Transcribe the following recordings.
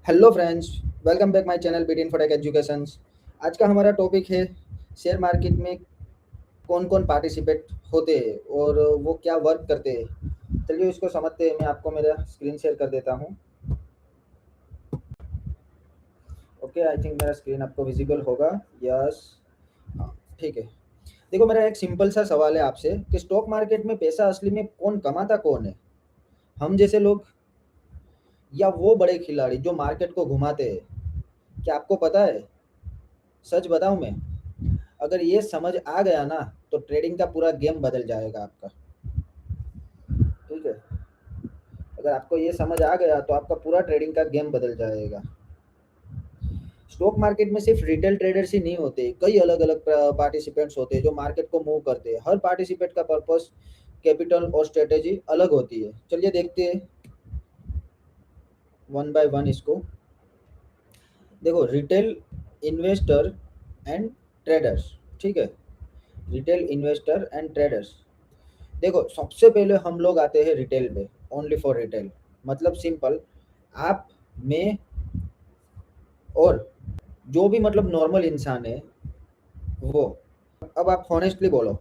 Hello friends, welcome back my channel BT infotech educations. आज का हमारा टॉपिक है शेयर मार्केट में कौन कौन पार्टिसिपेट होते हैं और वो क्या वर्क करते हैं। चलिए इसको समझते हैं। मैं आपको मेरा स्क्रीन शेयर कर देता हूँ। ओके, आई थिंक मेरा स्क्रीन आपको विजिबल होगा। यस, हाँ, ठीक है। देखो, मेरा एक सिंपल सा सवाल है आपसे कि स्टॉक मार्केट में पैसा असली में कौन कमाता कौन है, हम जैसे लोग या वो बड़े खिलाड़ी जो मार्केट को घुमाते हैं? क्या आपको पता है? सच बताऊं मैं, अगर ये समझ आ गया ना तो ट्रेडिंग का पूरा गेम बदल जाएगा आपका। ठीक है, अगर आपको ये समझ आ गया तो आपका पूरा ट्रेडिंग का गेम बदल जाएगा। स्टॉक मार्केट में सिर्फ रिटेल ट्रेडर्स ही नहीं होते, कई अलग अलग पार्टिसिपेंट्स होते हैं जो मार्केट को मूव करते हैं। हर पार्टिसिपेंट का पर्पस, कैपिटल और स्ट्रेटेजी अलग होती है। चलिए देखते हैं वन बाय वन इसको। देखो, रिटेल इन्वेस्टर एंड ट्रेडर्स। ठीक है, रिटेल इन्वेस्टर एंड ट्रेडर्स। देखो, सबसे पहले हम लोग आते हैं रिटेल पे। ओनली फॉर रिटेल मतलब सिंपल, आप, मैं और जो भी मतलब नॉर्मल इंसान है वो। अब आप हॉनेस्टली बोलो,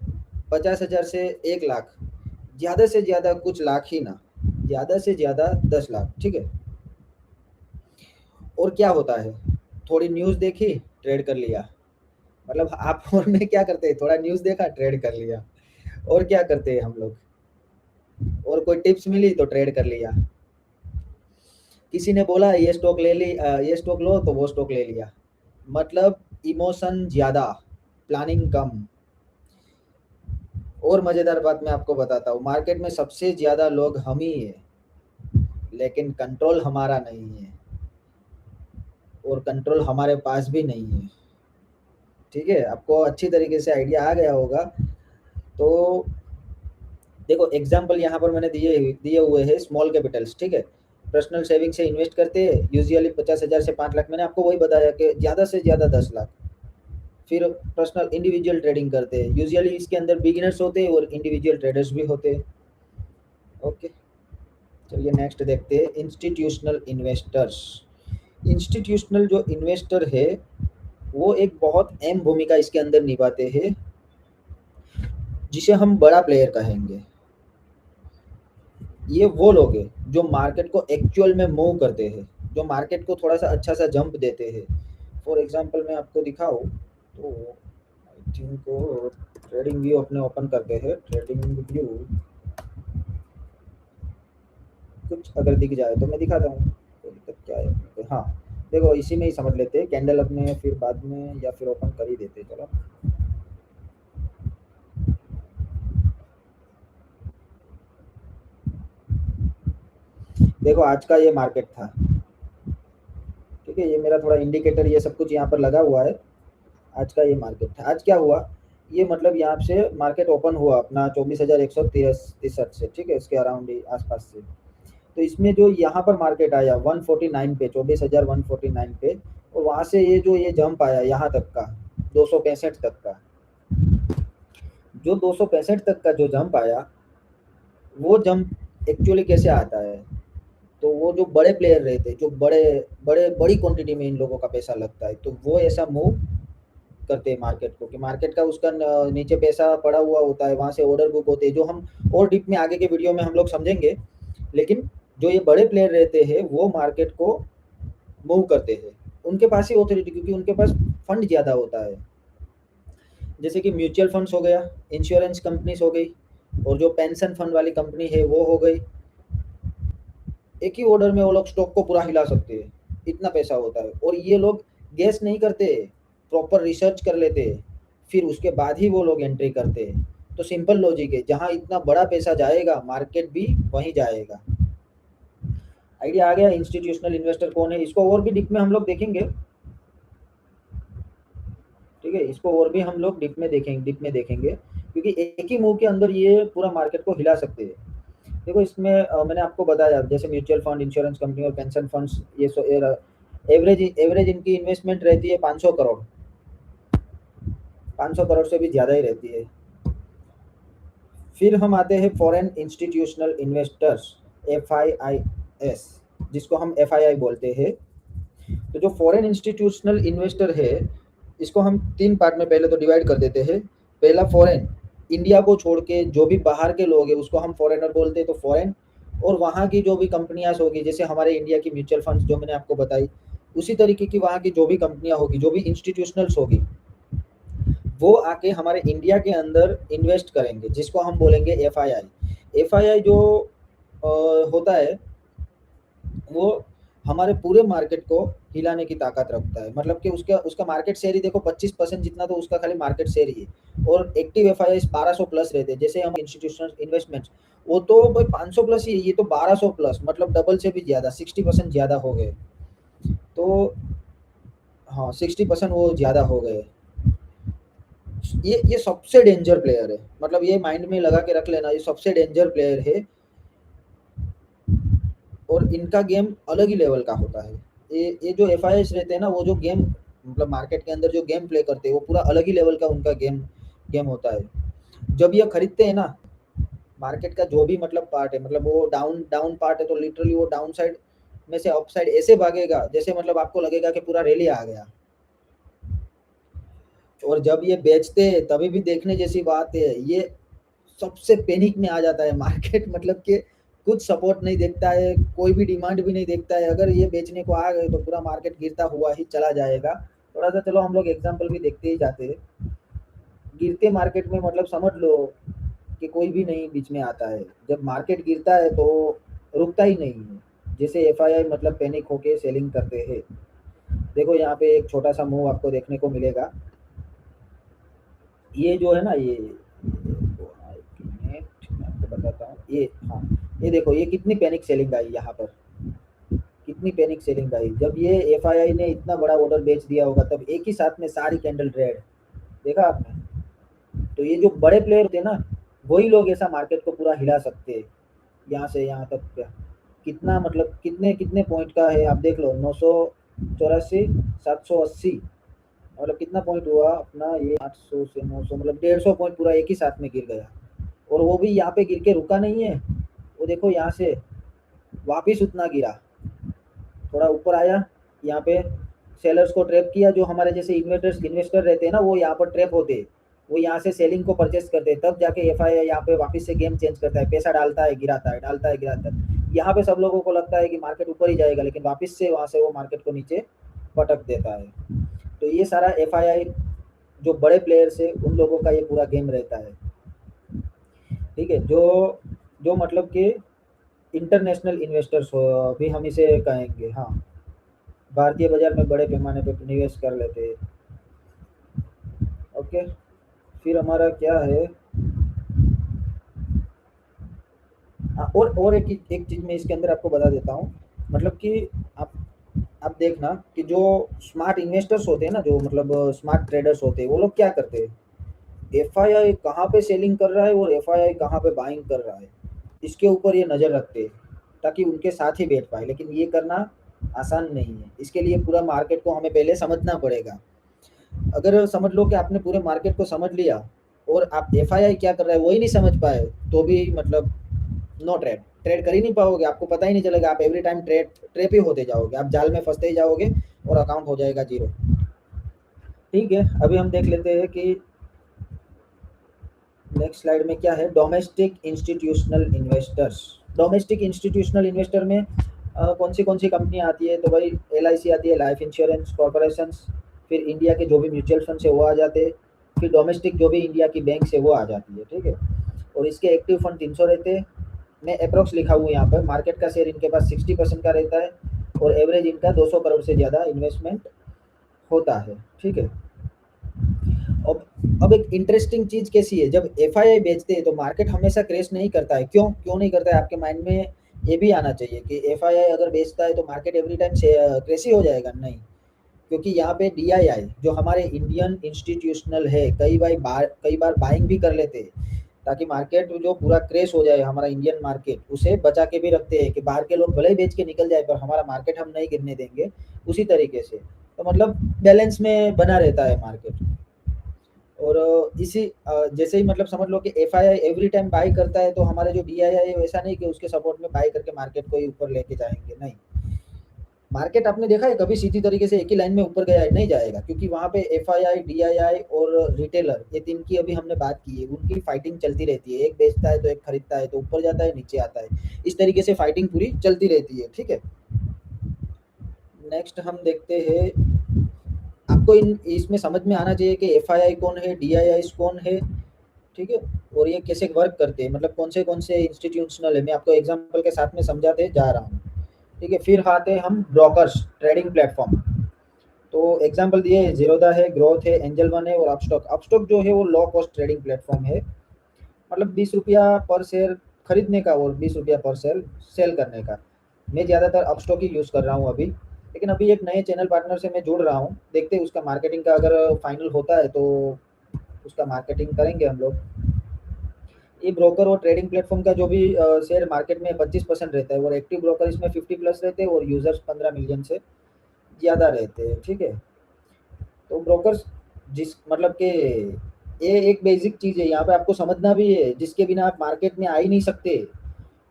50,000 से 1 लाख, ज़्यादा से ज़्यादा कुछ लाख ही ना, ज़्यादा से ज़्यादा 10 लाख। ठीक है, और क्या होता है, थोड़ी न्यूज़ देखी, ट्रेड कर लिया। मतलब आप और मैं क्या करते हैं, थोड़ा न्यूज़ देखा, ट्रेड कर लिया। और क्या करते हैं हम लोग, और कोई टिप्स मिली तो ट्रेड कर लिया। किसी ने बोला ये स्टॉक ले ली, ये स्टॉक लो, तो वो स्टॉक ले लिया। मतलब इमोशन ज़्यादा, प्लानिंग कम। और मज़ेदार बात मैं आपको बताता हूँ, मार्केट में सबसे ज़्यादा लोग हम ही है, लेकिन कंट्रोल हमारा नहीं है, और कंट्रोल हमारे पास भी नहीं है। ठीक है, आपको अच्छी तरीके से आइडिया आ गया होगा। तो देखो, एग्जाम्पल यहाँ पर मैंने दिए दिए हुए हैं स्मॉल कैपिटल्स। ठीक है, पर्सनल सेविंग से इन्वेस्ट करते हैं यूजुअली 50,000 से 5 लाख। मैंने आपको वही बताया कि ज़्यादा से ज़्यादा 10 लाख। फिर पर्सनल इंडिविजुअल ट्रेडिंग करते हैं, यूजुअली इसके अंदर बिगिनर्स होते हैं और इंडिविजुअल ट्रेडर्स भी होते हैं। ओके, चलिए नेक्स्ट देखते हैं इंस्टीट्यूशनल इन्वेस्टर्स। इंस्टीट्यूशनल जो इन्वेस्टर है वो एक बहुत अहम भूमिका इसके अंदर निभाते हैं, जिसे हम बड़ा प्लेयर कहेंगे। ये वो लोग हैं जो मार्केट को एक्चुअल में मूव करते हैं, जो मार्केट को थोड़ा सा अच्छा सा जंप देते हैं। फॉर एग्जांपल मैं आपको दिखाऊं तो आई थिंक ट्रेडिंग व्यू अपने ओपन करते हैं। ट्रेडिंग व्यू कुछ अगर दिख जाए तो मैं दिखाता हूँ, कोई दिक्कत क्या है अपने को। हाँ, देखो इसी में ही समझ लेते हैं, कैंडल अपने फिर बाद में या फिर ओपन कर ही देते हैं। चलो, देखो आज का ये मार्केट था। ठीक है, ये मेरा थोड़ा इंडिकेटर ये सब कुछ यहाँ पर लगा हुआ है। आज का ये मार्केट था। आज क्या हुआ, ये मतलब यहाँ से मार्केट ओपन हुआ अपना 24,163 से। ठीक है, इसके अराउंड ही आसपास से। तो इसमें जो यहाँ पर मार्केट आया 149 पे, 24,149 पे, और वहाँ से ये जो ये जंप आया यहाँ तक का, 265 तक का, जो 265 तक का जो जंप आया, वो जंप एक्चुअली कैसे आता है, तो वो जो बड़े प्लेयर रहते, जो बड़े बड़े बड़ी क्वांटिटी में इन लोगों का पैसा लगता है, तो वो ऐसा मूव करते हैं मार्केट को कि मार्केट का उसका नीचे पैसा पड़ा हुआ होता है, वहां से ऑर्डर बुक होते हैं, जो हम और डीप में आगे के वीडियो में हम लोग समझेंगे। लेकिन जो ये बड़े प्लेयर रहते हैं वो मार्केट को मूव करते हैं, उनके पास ही ऑथोरिटी, क्योंकि उनके पास फंड ज़्यादा होता है। जैसे कि म्यूचुअल फंड्स हो गया, इंश्योरेंस कंपनीज हो गई, और जो पेंशन फंड वाली कंपनी है वो हो गई। एक ही ऑर्डर में वो लोग स्टॉक को पूरा हिला सकते हैं, इतना पैसा होता है। और ये लोग गैस नहीं करते, प्रॉपर रिसर्च कर लेते हैं, फिर उसके बाद ही वो लोग एंट्री करते हैं। तो सिंपल लॉजिक है, जहाँ इतना बड़ा पैसा जाएगा मार्केट भी वहीं जाएगा। आइडिया आ गया इंस्टीट्यूशनल इन्वेस्टर कौन है? इसको और भी डीप में हम लोग देखेंगे। ठीक है, इसको और भी हम लोग डीप में देखेंगे क्योंकि एक ही मूव के अंदर ये पूरा मार्केट को हिला सकते हैं। देखो इसमें मैंने आपको बताया जैसे म्यूचुअल फंड, इंश्योरेंस कंपनी और पेंशन फंड्स, ये एवरेज एवरेज इनकी इन्वेस्टमेंट रहती है 500 करोड़। 500 करोड़ से भी ज़्यादा ही रहती है। फिर हम आते हैं फॉरेन इंस्टीट्यूशनल इन्वेस्टर्स, FIIs, जिसको हम FII बोलते हैं। तो जो फॉरेन इंस्टीट्यूशनल इन्वेस्टर है, इसको हम 3 पार्ट में पहले तो डिवाइड कर देते हैं। पहला फॉरेन, इंडिया को छोड़ के जो भी बाहर के लोग हैं उसको हम फॉरेनर बोलते हैं, तो फॉरेन। और वहाँ की जो भी कंपनियाँ होगी, जैसे हमारे इंडिया की म्यूचुअल फंड्स जो मैंने आपको बताई, उसी तरीके की वहाँ की जो भी कंपनियाँ होगी, जो भी इंस्टीट्यूशनल्स होगी, वो आके हमारे इंडिया के अंदर इन्वेस्ट करेंगे, जिसको हम बोलेंगे एफआईआई। एफआईआई जो होता है, वो हमारे पूरे मार्केट को हिलाने की ताकत रखता है। मतलब कि उसका उसका मार्केट शेयर ही देखो 25% जितना, तो उसका खाली मार्केट शेयर ही है। और एक्टिव एफआईआई 1200 प्लस रहते हैं। जैसे हम इंस्टीट्यूशनल इन्वेस्टमेंट्स, वो तो भाई 500 प्लस ही है, ये तो 1200 प्लस, मतलब डबल से भी ज़्यादा, 60% ज़्यादा हो गए। तो हाँ, 60% वो ज़्यादा हो गए। ये सबसे डेंजर प्लेयर है, मतलब ये माइंड में लगा के रख लेना, ये सबसे डेंजर प्लेयर है। और इनका गेम अलग ही लेवल का होता है। ये जो एफआईएस रहते हैं ना, वो जो गेम, मतलब मार्केट के अंदर जो गेम प्ले करते हैं, वो पूरा अलग ही लेवल का उनका गेम गेम होता है। जब ये खरीदते हैं ना, मार्केट का जो भी मतलब पार्ट है, मतलब वो डाउन डाउन पार्ट है, तो लिटरली वो डाउन साइड में से अप साइड ऐसे भागेगा, जैसे मतलब आपको लगेगा कि पूरा रैली आ गया। और जब ये बेचते हैं तभी भी देखने जैसी बात है, ये सबसे पैनिक में आ जाता है मार्केट। मतलब कि कुछ सपोर्ट नहीं देखता है, कोई भी डिमांड भी नहीं देखता है। अगर ये बेचने को आ गए तो पूरा मार्केट गिरता हुआ ही चला जाएगा। थोड़ा सा चलो हम लोग एग्जांपल भी देखते ही जाते हैं। गिरते मार्केट में मतलब समझ लो कि कोई भी नहीं बीच में आता है। जब मार्केट गिरता है तो रुकता ही नहीं है। जैसे एफआईआई मतलब पैनिक होके सेलिंग करते हैं। देखो यहाँ पे एक छोटा सा मूव आपको देखने को मिलेगा। ये जो है ना, ये मैं आपको बताता हूँ। ये हाँ, ये देखो ये कितनी पैनिक सेलिंग आई यहाँ पर, कितनी पैनिक सेलिंग आई। जब ये एफआईआई ने इतना बड़ा ऑर्डर बेच दिया होगा, तब एक ही साथ में सारी कैंडल रेड, देखा आपने। तो ये जो बड़े प्लेयर होते हैं ना, वही लोग ऐसा मार्केट को पूरा हिला सकते हैं। यहाँ से यहाँ तक क्या, कितना मतलब कितने कितने पॉइंट का है आप देख लो। 984, 780, मतलब कितना पॉइंट हुआ अपना ये, 800 से 900, मतलब 150 पॉइंट पूरा एक ही साथ में गिर गया। और वो भी यहाँ पे गिर के रुका नहीं है। वो देखो यहाँ से वापिस उतना गिरा, थोड़ा ऊपर आया, यहाँ पे सेलर्स को ट्रैप किया। जो हमारे जैसे इन्वेस्टर रहते हैं ना, वो यहाँ पर ट्रैप होते हैं। वो यहाँ से सेलिंग को परचेस करते हैं, तब जाके एफआईआई यहाँ पे वापस से गेम चेंज करता है, पैसा डालता है, गिराता है, डालता है, गिराता है। यहाँ पे सब लोगों को लगता है कि मार्केट ऊपर ही जाएगा, लेकिन वापस से वहाँ से वो मार्केट को नीचे पटक देता है। तो ये सारा एफआईआई जो बड़े प्लेयर्स है उन लोगों का ये पूरा गेम रहता है। ठीक है, जो जो मतलब कि इंटरनेशनल इन्वेस्टर्स हो भी हम इसे कहेंगे। हाँ, भारतीय बाजार में बड़े पैमाने पर निवेश कर लेते हैं। ओके, फिर हमारा क्या है। और एक चीज मैं इसके अंदर आपको बता देता हूँ। मतलब कि आप आप देखना कि जो स्मार्ट इन्वेस्टर्स होते हैं ना, जो मतलब स्मार्ट ट्रेडर्स होते हैं, वो लोग क्या करते हैं, एफआईआई कहाँ पे सेलिंग कर रहा है और एफआईआई कहाँ पे बाइंग कर रहा है, इसके ऊपर ये नज़र रखते हैं, ताकि उनके साथ ही बैठ पाए। लेकिन ये करना आसान नहीं है, इसके लिए पूरा मार्केट को हमें पहले समझना पड़ेगा। अगर समझ लो कि आपने पूरे मार्केट को समझ लिया और आप एफआईआई क्या कर रहा है वही नहीं समझ पाए, तो भी मतलब नो ट्रेड, ट्रेड कर ही नहीं पाओगे, आपको पता ही नहीं चलेगा। आप एवरी टाइम ट्रेप ही होते जाओगे, आप जाल में फंसते ही जाओगे और अकाउंट हो जाएगा जीरो। ठीक है, अभी हम देख लेते हैं कि नेक्स्ट स्लाइड में क्या है। Domestic institutional investors. Domestic institutional investor में कौन सी कंपनियां आती है, तो भाई एलआईसी आती है, लाइफ इंश्योरेंस कॉर्पोरेशन। फिर इंडिया के जो भी म्यूचुअल फंड है वो आ जाते हैं। फिर डोमेस्टिक जो भी इंडिया की बैंक है वो आ जाती है। ठीक है, और इसके एक्टिव फंड 300 रहते हैं। मैं अप्रोक्स लिखा हुआ यहाँ पर, मार्केट का शेयर इनके पास 60% का रहता है, और एवरेज इनका 200 करोड़ से ज़्यादा इन्वेस्टमेंट होता है। ठीक है, अब एक इंटरेस्टिंग चीज कैसी है, जब एफआईआई बेचते हैं तो मार्केट हमेशा क्रैश नहीं करता है। क्यों क्यों नहीं करता है, आपके माइंड में ये भी आना चाहिए कि एफआईआई अगर बेचता है तो मार्केट एवरी टाइम से क्रैश ही हो जाएगा, नहीं। क्योंकि यहाँ पे डीआईआई जो हमारे इंडियन इंस्टीट्यूशनल है, कई बार बाइंग भी कर लेते हैं, ताकि मार्केट जो पूरा क्रैश हो जाए, हमारा इंडियन मार्केट, उसे बचा के भी रखते हैं कि बाहर के लोग भले ही बेच के निकल जाए पर हमारा मार्केट हम नहीं गिरने देंगे, उसी तरीके से। तो मतलब बैलेंस में बना रहता है मार्केट। और इसी जैसे ही मतलब समझ लो कि एफआईआई एवरी टाइम बाई करता है, तो हमारे जो डीआईआई है वैसा नहीं कि उसके सपोर्ट में बाई करके मार्केट को ही ऊपर लेके जाएंगे, नहीं। मार्केट आपने देखा है कभी सीधी तरीके से एक ही लाइन में ऊपर गया है? नहीं जाएगा, क्योंकि वहाँ पे एफआईआई, डीआईआई और रिटेलर, ये तीन की अभी हमने बात की है, उनकी फाइटिंग चलती रहती है। एक बेचता है तो एक खरीदता है, तो ऊपर जाता है नीचे आता है, इस तरीके से फाइटिंग पूरी चलती रहती है। ठीक है, नेक्स्ट हम देखते हैं। आपको इन इसमें समझ में आना चाहिए कि एफआईआई कौन है, डीआईआई कौन है, ठीक है, और ये कैसे वर्क करते हैं, मतलब कौन से इंस्टीट्यूशनल है, मैं आपको एग्जांपल के साथ में समझाते जा रहा हूँ। ठीक है, फिर आते हैं हम ब्रोकर्स, ट्रेडिंग प्लेटफॉर्म। तो एग्जांपल दिए, जीरोधा है, ग्रोथ है, एंजल वन है और अपस्टॉक। अपस्टॉक जो है वो लो कॉस्ट ट्रेडिंग प्लेटफॉर्म है, मतलब 20 रुपया पर शेयर खरीदने का और 20 रुपया पर शेयर सेल करने का। मैं ज़्यादातर अपस्टॉक ही यूज़ कर रहा हूँ अभी, लेकिन अभी एक नए चैनल पार्टनर से मैं जुड़ रहा हूँ, देखते हैं उसका मार्केटिंग का अगर फाइनल होता है तो उसका मार्केटिंग करेंगे हम लोग। ये ब्रोकर और ट्रेडिंग प्लेटफॉर्म का जो भी शेयर मार्केट में 25% रहता है, और एक्टिव ब्रोकर इसमें 50+ रहते हैं और यूजर्स 15 मिलियन से ज़्यादा रहते हैं। ठीक है, तो ब्रोकर्स जिस मतलब कि ये एक बेसिक चीज़ है, यहाँ पे आपको समझना भी है, जिसके बिना आप मार्केट में आ ही नहीं सकते।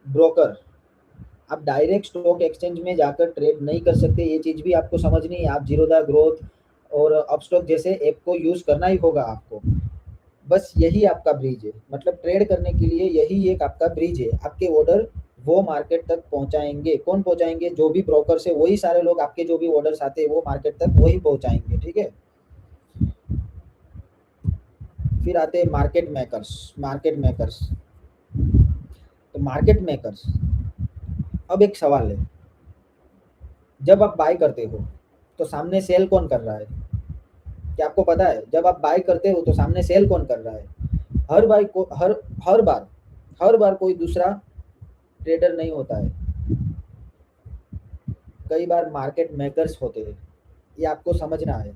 ब्रोकर, आप डायरेक्ट स्टॉक एक्सचेंज में जाकर ट्रेड नहीं कर सकते, ये चीज़ भी आपको समझनी है। आप जीरोधा, ग्रोथ और अपस्टॉक जैसे ऐप को यूज़ करना ही होगा आपको। बस यही आपका ब्रिज है, मतलब ट्रेड करने के लिए यही एक आपका ब्रिज है। आपके ऑर्डर वो मार्केट तक पहुंचाएंगे, कौन पहुंचाएंगे? जो भी ब्रोकर से वही सारे लोग, आपके जो भी ऑर्डर्स आते हैं वो मार्केट तक वही पहुंचाएंगे। ठीक है, फिर आते हैं मार्केट मेकर्स। मार्केट मेकर्स, तो मार्केट मेकर्स, अब एक सवाल है, जब आप बाय करते हो तो सामने सेल कौन कर रहा है? क्या आपको पता है? जब आप बाय करते हो तो सामने सेल कौन कर रहा है? हर बार को हर बार कोई दूसरा ट्रेडर नहीं होता है, कई बार मार्केट मेकर्स होते हैं। ये आपको समझना है।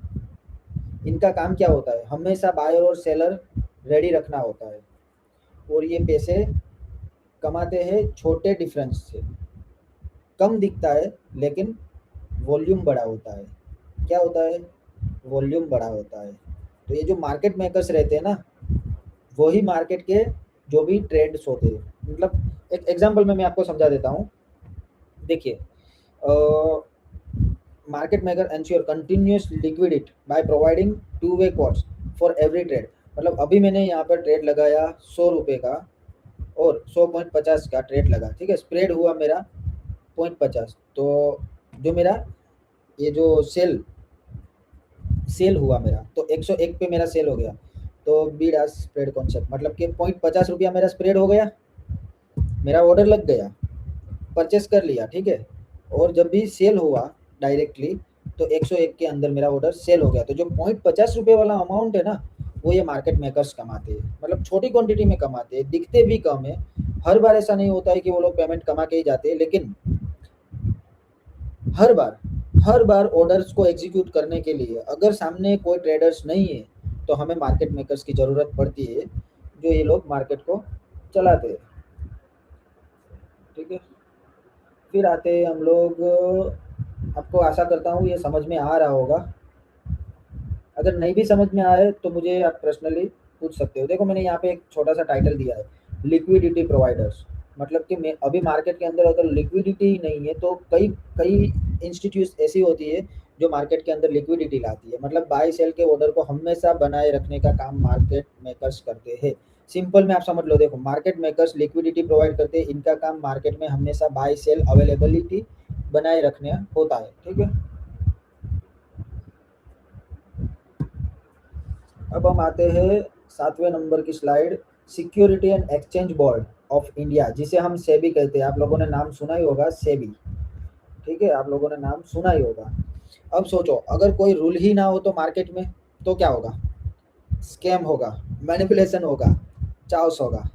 इनका काम क्या होता है? हमेशा बायर और सेलर रेडी रखना होता है, और ये पैसे कमाते हैं छोटे डिफरेंस से। कम दिखता है लेकिन वॉल्यूम बड़ा होता है। क्या होता है? वॉल्यूम बड़ा होता है। तो ये जो मार्केट मेकर्स रहते हैं ना, वही मार्केट के जो भी ट्रेड्स होते हैं, मतलब एक एग्जांपल में मैं आपको समझा देता हूँ। देखिए, market maker ensure continuous liquidity by providing two way quotes for every trade. मतलब अभी मैंने यहाँ पर ट्रेड लगाया 100 रुपये का और 100.50 का ट्रेड लगा। ठीक है, स्प्रेड हुआ मेरा 0.50, तो जो मेरा ये जो सेल हुआ मेरा, तो 101 पे मेरा सेल हो गया। तो बी डैश स्प्रेड कॉन्सेप्ट, मतलब कि 0.50 रुपया मेरा स्प्रेड हो गया, मेरा ऑर्डर लग गया, परचेस कर लिया। ठीक है, और जब भी सेल हुआ डायरेक्टली, तो 101 के अंदर मेरा ऑर्डर सेल हो गया। तो जो 0.50 रुपये वाला अमाउंट है ना, वो ये मार्केट मेकर्स कमाते हैं, मतलब छोटी क्वांटिटी में कमाते हैं, दिखते भी कम है। हर बार ऐसा नहीं होता है कि वो लोग पेमेंट कमा के ही जाते हैं, लेकिन हर बार ऑर्डर्स को एग्जीक्यूट करने के लिए अगर सामने कोई ट्रेडर्स नहीं है, तो हमें मार्केट मेकर्स की ज़रूरत पड़ती है, जो ये लोग मार्केट को चलाते हैं। ठीक है, फिर आते हैं हम लोग, आपको आशा करता हूँ ये समझ में आ रहा होगा। अगर नहीं भी समझ में आए तो मुझे आप पर्सनली पूछ सकते हो। देखो, मैंने यहाँ पे एक छोटा सा टाइटल दिया है, लिक्विडिटी प्रोवाइडर्स। मतलब कि मैं अभी मार्केट के अंदर अगर लिक्विडिटी ही नहीं है, तो कई कई इंस्टीट्यूट ऐसी होती है जो मार्केट के अंदर लिक्विडिटी लाती है। मतलब बाय सेल के ऑर्डर को हमेशा बनाए रखने का काम मार्केट मेकर्स करते हैं। सिंपल में आप समझ लो, देखो, मार्केट मेकर्स लिक्विडिटी प्रोवाइड करते हैं, इनका काम मार्केट में हमेशा बाय सेल अवेलेबिलिटी बनाए रखने होता है। ठीक है, अब हम आते हैं 7वें नंबर की slide, security and exchange board of India, जिसे हम सेबी कहते हैं। आप लोगों ने नाम सुना ही होगा, सेबी। ठीक है, आप लोगों ने नाम सुना ही होगा। अब सोचो, अगर कोई रूल ही ना हो तो मार्केट में, तो क्या होगा? स्कैम होगा, मैनिपुलेशन होगा, चाउस होगा।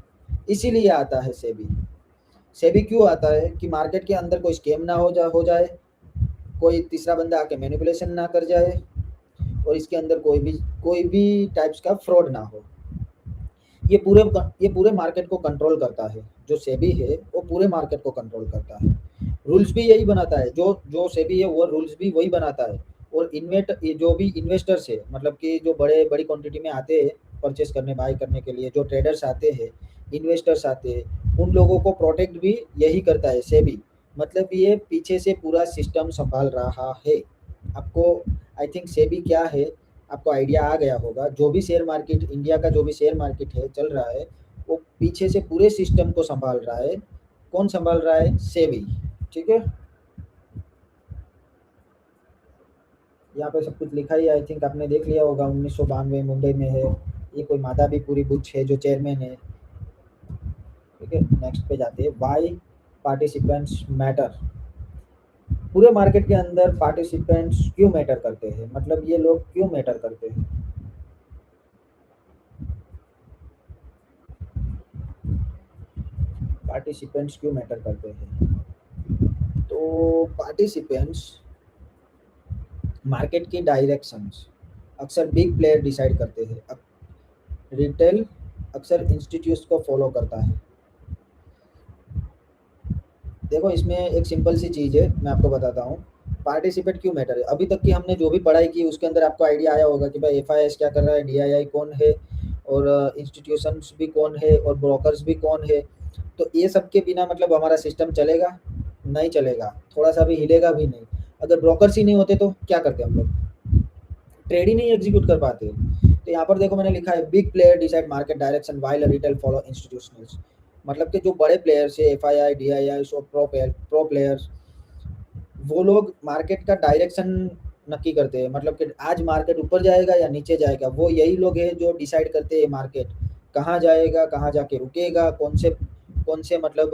इसीलिए आता है सेबी। सेबी क्यों आता है? कि मार्केट के अंदर कोई स्कैम ना हो जाए, कोई तीसरा बंदा आके मैनिपुलेशन ना कर जाए, और इसके अंदर कोई भी टाइप्स का फ्रॉड ना हो। ये पूरे मार्केट को कंट्रोल करता है। जो सेबी है वो पूरे मार्केट को कंट्रोल करता है। रूल्स भी यही बनाता है, जो जो सेबी है वो रूल्स भी वही बनाता है। और जो भी इन्वेस्टर्स है, मतलब कि जो बड़ी क्वांटिटी में आते हैं परचेस करने, बाय करने के लिए, जो ट्रेडर्स आते हैं, इन्वेस्टर्स आते हैं, उन लोगों को प्रोटेक्ट भी यही करता है सेबी। मतलब ये पीछे से पूरा सिस्टम संभाल रहा है। आपको आई थिंक सेबी क्या है, आपको आइडिया आ गया होगा। जो भी शेयर मार्केट, इंडिया का जो भी शेयर मार्केट है चल रहा है, वो पीछे से पूरे सिस्टम को संभाल रहा है। कौन संभाल रहा है? सेबी। ठीक है, यहाँ पे सब कुछ लिखा ही आई थिंक आपने देख लिया होगा। 1992 मुंबई में है। ये कोई माता भी पूरी बुच है जो चेयरमैन है। ठीक है, नेक्स्ट पे जाते हैं। Why participants matter. पूरे मार्केट के अंदर पार्टिसिपेंट्स क्यों मैटर करते हैं, मतलब ये लोग क्यों मैटर करते हैं? पार्टिसिपेंट्स क्यों मैटर करते हैं? तो पार्टिसिपेंट्स मार्केट की डायरेक्शंस अक्सर बिग प्लेयर डिसाइड करते हैं। रिटेल अक्सर इंस्टीट्यूट्स को फॉलो करता है। देखो, इसमें एक सिंपल सी चीज़ है, मैं आपको बताता हूँ। पार्टिसिपेट क्यों मैटर है? अभी तक की हमने जो भी पढ़ाई की उसके अंदर आपको आइडिया आया होगा कि भाई एफआईएस क्या कर रहा है, डीआईआई कौन है, और इंस्टीट्यूशंस भी कौन है, और ब्रोकर्स भी कौन है। तो ये सब के बिना मतलब हमारा सिस्टम चलेगा? नहीं चलेगा, थोड़ा सा भी हिलेगा भी नहीं। अगर ब्रोकर्स ही नहीं होते तो क्या करते हम लोग? ट्रेड ही नहीं एग्जीक्यूट कर पाते। तो यहाँ पर देखो मैंने लिखा है big player decide market direction while retail follow institutionals. मतलब कि जो बड़े प्लेयर्स है, F I I D I I, pro players, वो लोग मार्केट का डायरेक्शन नक्की करते हैं। मतलब कि आज मार्केट ऊपर जाएगा या नीचे जाएगा, वो यही लोग हैं जो डिसाइड करते हैं मार्केट कहाँ जाएगा, कहाँ जाके रुकेगा, कौन से मतलब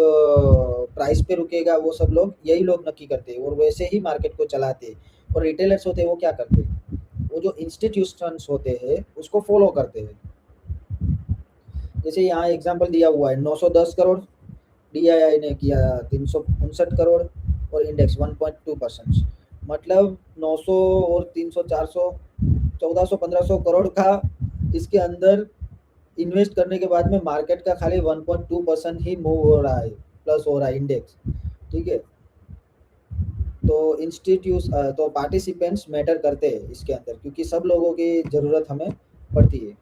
प्राइस पे रुकेगा, वो सब लोग यही लोग नक्की करते हैं और वैसे ही मार्केट को चलाते हैं। और रिटेलर्स होते हैं वो क्या करते हैं? वो जो इंस्टीट्यूशंस होते हैं उसको फॉलो करते हैं। जैसे यहाँ एग्जांपल दिया हुआ है, 910 करोड़, डीआईआई ने किया 359 करोड़, और इंडेक्स 1.2%। मतलब 900 और 300 400 1400 1500 करोड़ का इसके अंदर इन्वेस्ट करने के बाद में मार्केट का खाली 1.2% ही मूव हो रहा है, प्लस हो रहा है इंडेक्स। ठीक है, तो इंस्टीट्यूट तो पार्टिसिपेंट्स मैटर करते हैं इसके अंदर, क्योंकि सब लोगों की ज़रूरत हमें पड़ती है।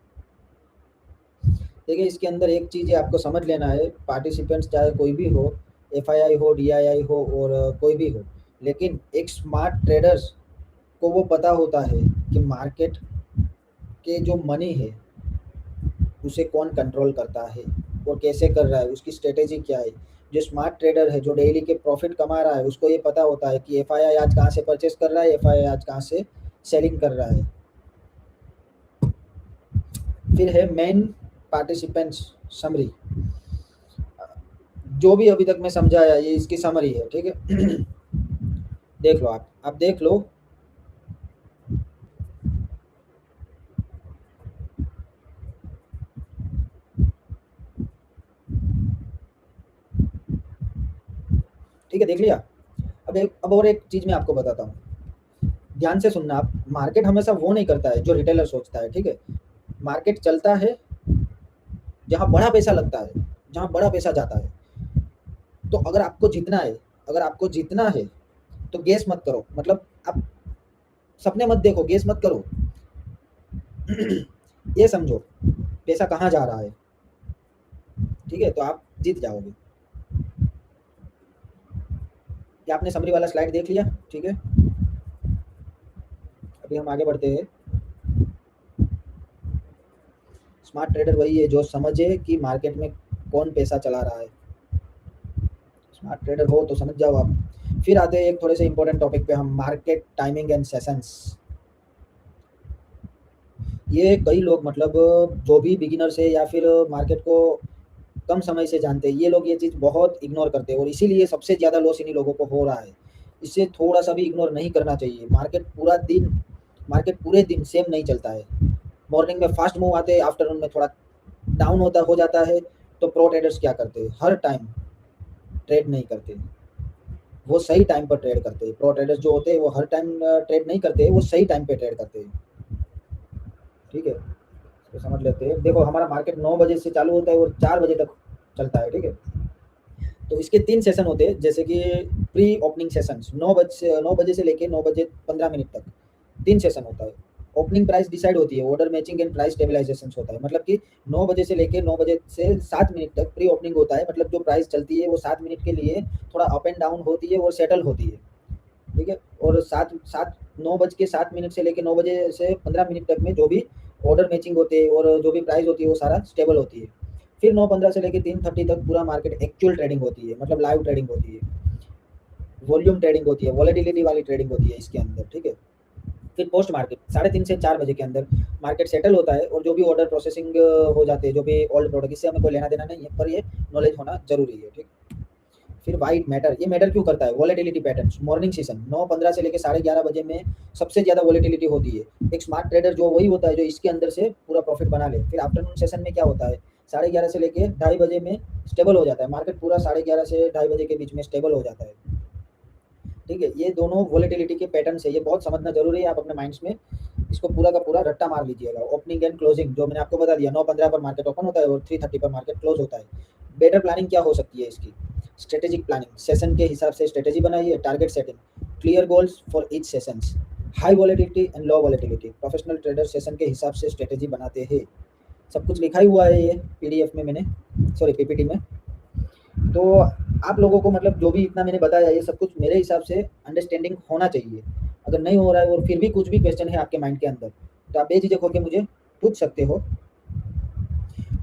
देखिए, इसके अंदर एक चीज़ आपको समझ लेना है, पार्टिसिपेंट्स चाहे कोई भी हो, एफआईआई हो, डीआईआई हो, और कोई भी हो, लेकिन एक स्मार्ट ट्रेडर्स को वो पता होता है कि मार्केट के जो मनी है उसे कौन कंट्रोल करता है और कैसे कर रहा है, उसकी स्ट्रेटेजी क्या है। जो स्मार्ट ट्रेडर है, जो डेली के प्रॉफिट कमा रहा है, उसको ये पता होता है कि एफआईआई आज कहाँ से परचेस कर रहा है, एफआईआई आज कहाँ से सेलिंग कर रहा है। फिर है मेन पार्टिसिपेंट्स समरी। जो भी अभी तक मैं समझाया ये इसकी समरी है। ठीक है देख लो, आप देख लो। ठीक है, देख लिया। अब और एक चीज मैं आपको बताता हूँ, ध्यान से सुनना आप। मार्केट हमेशा वो नहीं करता है जो रिटेलर सोचता है। ठीक है, मार्केट चलता है जहाँ बड़ा पैसा लगता है, जहाँ बड़ा पैसा जाता है। तो अगर आपको जीतना है तो गेस मत करो, मतलब आप सपने मत देखो, गेस मत करो ये समझो पैसा कहाँ जा रहा है। ठीक है, तो आप जीत जाओगे। क्या आपने समरी वाला स्लाइड देख लिया? ठीक है, अभी हम आगे बढ़ते हैं। स्मार्ट ट्रेडर वही है जो समझे कि मार्केट में कौन पैसा चला रहा है। स्मार्ट ट्रेडर हो तो समझ जाओ आप। फिर आते हैं एक थोड़े से इंपॉर्टेंट टॉपिक पे हम, मार्केट टाइमिंग एंड सेशंस। ये कई लोग मतलब जो भी बिगिनर्स है या फिर मार्केट को कम समय से जानते हैं, ये लोग ये चीज़ बहुत इग्नोर करते हैं और इसीलिए सबसे ज़्यादा लॉस इन्हीं लोगों को हो रहा है। इसे थोड़ा सा भी इग्नोर नहीं करना चाहिए। मार्केट पूरे दिन सेम नहीं चलता है। मॉर्निंग में फास्ट मूव आते हैं, आफ्टरनून में थोड़ा डाउन हो जाता है। तो प्रो ट्रेडर्स क्या करते हैं? हर टाइम ट्रेड नहीं करते, वो सही टाइम पर ट्रेड करते हैं। प्रो ट्रेडर्स जो होते हैं वो हर टाइम ट्रेड नहीं करते, वो सही टाइम पे ट्रेड करते हैं। ठीक है, तो समझ लेते हैं। देखो, हमारा मार्केट 9 बजे से चालू होता है और 4 बजे तक चलता है। ठीक है, तो इसके 3 सेशन होते हैं, जैसे कि प्री ओपनिंग सेशन 9 बजे से लेके 9 बजे 15 मिनट तक 3 सेशन होता है। ओपनिंग प्राइस डिसाइड होती है, order matching and price stabilisation होता है, मतलब कि 9 बजे से लेके 9 बजे से 7 मिनट तक प्री ओपनिंग होता है, मतलब जो प्राइस चलती है वो 7 मिनट के लिए थोड़ा अप एंड डाउन होती है और सेटल होती है, ठीक है। और 9 बज के 7 मिनट से लेके 9 बजे से 15 मिनट तक में जो भी ऑर्डर मैचिंग होते हैं और जो भी प्राइस होती है वो सारा स्टेबल होती है। फिर 9:15 से लेके 3:30 तक पूरा मार्केट एक्चुअल ट्रेडिंग होती है, मतलब लाइव ट्रेडिंग होती है, वॉल्यूम ट्रेडिंग होती है, वॉलेटिलिटी वाली ट्रेडिंग होती है इसके अंदर, ठीक है। फिर पोस्ट मार्केट 3:30 से 4 बजे के अंदर मार्केट सेटल होता है और जो भी ऑर्डर प्रोसेसिंग हो जाते हैं, जो भी ओल्ड प्रोडक्ट, इससे हमें कोई लेना देना नहीं है, पर ये नॉलेज होना जरूरी है, ठीक। फिर वाइट मैटर, ये मैटर क्यों करता है? वॉलेटिलिटी पैटर्न्स, मॉर्निंग सेशन 9:15 से लेकर 11:30 बजे में सबसे ज़्यादा वॉलेटिलिटी होती है। एक स्मार्ट ट्रेडर जो वही होता है जो इसके अंदर से पूरा प्रॉफिट बना ले। फिर आफ्टरनून सेशन में क्या होता है, 11:30 से लेके 2:30 बजे में स्टेबल हो जाता है मार्केट, पूरा 11:30 से 2:30 बजे के बीच में स्टेबल हो जाता है, ठीक है। ये दोनों वॉलेटिलिटी के पैटर्न्स है, ये बहुत समझना जरूरी है। आप अपने माइंड्स में इसको पूरा का पूरा रट्टा मार लीजिएगा। ओपनिंग एंड क्लोजिंग जो मैंने आपको बता दिया, 9:15 पर मार्केट ओपन होता है और 3:30 पर मार्केट क्लोज होता है। बेटर प्लानिंग क्या हो सकती है इसकी? स्ट्रेटेजिक प्लानिंग, सेशन के हिसाब से स्ट्रेटेजी बनाइए, target setting, clear goals for each sessions, high volatility and low volatility. Professional trader session के हिसाब से स्ट्रेटेजी बनाते हैं। सब कुछ लिखा ही हुआ है ये पीडीएफ में, मैंने सॉरी पीपीटी में। तो आप लोगों को मतलब जो भी इतना मैंने बताया ये सब कुछ मेरे हिसाब से अंडरस्टैंडिंग होना चाहिए। अगर नहीं हो रहा है और फिर भी कुछ भी क्वेश्चन है आपके माइंड के अंदर तो आप बेझिझक होकर मुझे पूछ सकते हो।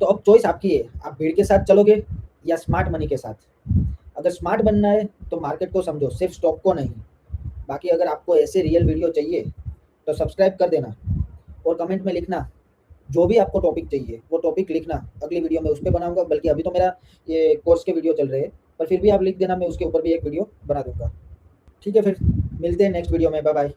तो अब चॉइस आपकी है, आप भीड़ के साथ चलोगे या स्मार्ट मनी के साथ। अगर स्मार्ट बनना है तो मार्केट को समझो, सिर्फ स्टॉक को नहीं। बाकी अगर आपको ऐसे रियल वीडियो चाहिए तो सब्सक्राइब कर देना और कमेंट में लिखना जो भी आपको टॉपिक चाहिए वो टॉपिक लिखना, अगली वीडियो में उस पर बनाऊंगा। बल्कि अभी तो मेरा ये कोर्स के वीडियो चल रहे हैं, पर फिर भी आप लिख देना, मैं उसके ऊपर भी एक वीडियो बना दूंगा। ठीक है, फिर मिलते हैं नेक्स्ट वीडियो में। Bye bye.